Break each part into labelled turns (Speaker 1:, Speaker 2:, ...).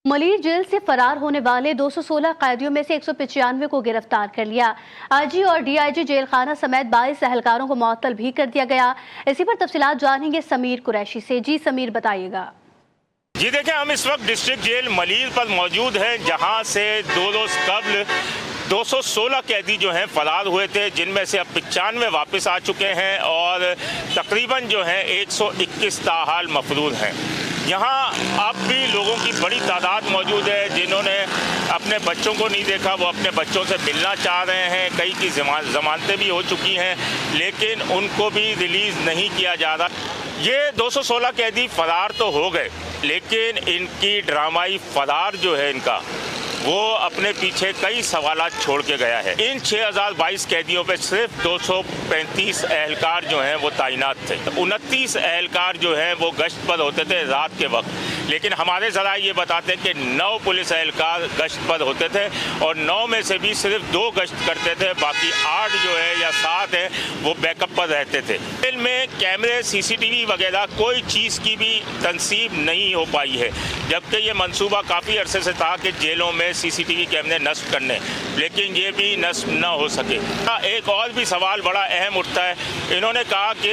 Speaker 1: Malir jail से फरार होने वाले 216 कैदियों में से 195 को गिरफ्तार कर लिया। आईजी और डीआईजी जेल खाना समेत 22 एहलकारों को मुअत्तल भी कर दिया गया। इसी पर तफसीलात जानेंगे समीर कुरैशी से। जी समीर, बताइएगा।
Speaker 2: जी देखिए, हम इस वक्त डिस्ट्रिक्ट जेल मलिर पर मौजूद हैं, जहां से 2 रोज कबल 216 कैदी जो हैं फरार हुए थे, जिनमें से अब 95 वापस आ चुके हैं और तकरीबन जो हैं 121 ताहाल मफरूर हैं। यहाँ अब भी लोगों की बड़ी तादाद मौजूद है जिन्होंने अपने बच्चों को नहीं देखा, वो अपने बच्चों से मिलना चाह रहे हैं। कई की जमानतें भी हो चुकी हैं, लेकिन उनको भी रिलीज़ नहीं किया जा रहा। ये 216 कैदी फरार तो हो गए, लेकिन इनकी ड्रामाई फरार जो है इनका, वो अपने पीछे कई सवालात छोड़ के गया है। इन 6022 कैदियों पे सिर्फ 235 एहलकार जो हैं वो तैनात थे। 29 एहलकार जो हैं वो गश्त पर होते थे रात के वक्त, लेकिन हमारे ज़रा ये बताते हैं कि 9 पुलिस एहलकार गश्त पर होते थे और 9 में से भी सिर्फ 2 गश्त करते थे, बाकी 8 जो है या 7 है वो बैकअप पर रहते थे। जेल में कैमरे, सीसीटीवी वगैरह कोई चीज़ की भी तनसीब नहीं हो पाई है, जबकि ये मंसूबा काफ़ी अरसे से था कि जेलों में सीसीटीवी कैमरे नस्ब करने, लेकिन ये भी नस्ब न हो सके। एक और भी सवाल बड़ा अहम उठता है। इन्होंने कहा कि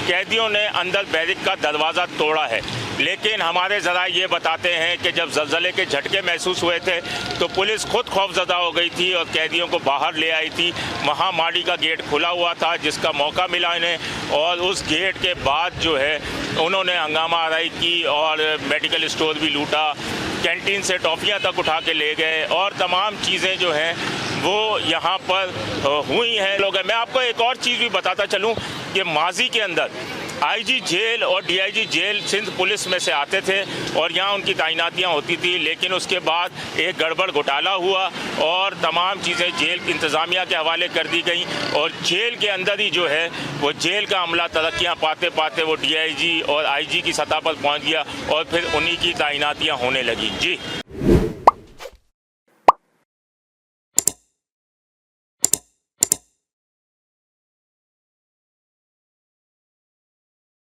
Speaker 2: कैदियों ने अंदर बैरिक का दरवाज़ा तोड़ा है, लेकिन हमारे ज़रा ये बताते हैं कि जब ज़लज़ले के झटके महसूस हुए थे तो पुलिस खुद खौफज़दा हो गई थी और कैदियों को बाहर ले आई थी। वहाँ माड़ी का गेट खुला हुआ था, जिसका मौका मिला इन्हें, और उस गेट के बाद जो है उन्होंने हंगामा आराई की और मेडिकल स्टोर भी लूटा, कैंटीन से टॉफ़ियाँ तक उठा के ले गए और तमाम चीज़ें जो हैं वो यहाँ पर हुई हैं। लोग, मैं आपको एक और चीज़ भी बताता चलूँ कि माजी के अंदर आईजी जेल और डीआईजी जेल सिंध पुलिस में से आते थे और यहाँ उनकी तैनातियाँ होती थी, लेकिन उसके बाद एक गड़बड़ घोटाला हुआ और तमाम चीज़ें जेल इंतज़ामिया के हवाले कर दी गई और जेल के अंदर ही जो है वो जेल का अमला तरक्कियाँ पाते पाते वो डीआईजी और आईजी की सतह पर पहुँच गया और फिर उन्हीं की तैनातियाँ होने लगी। जी।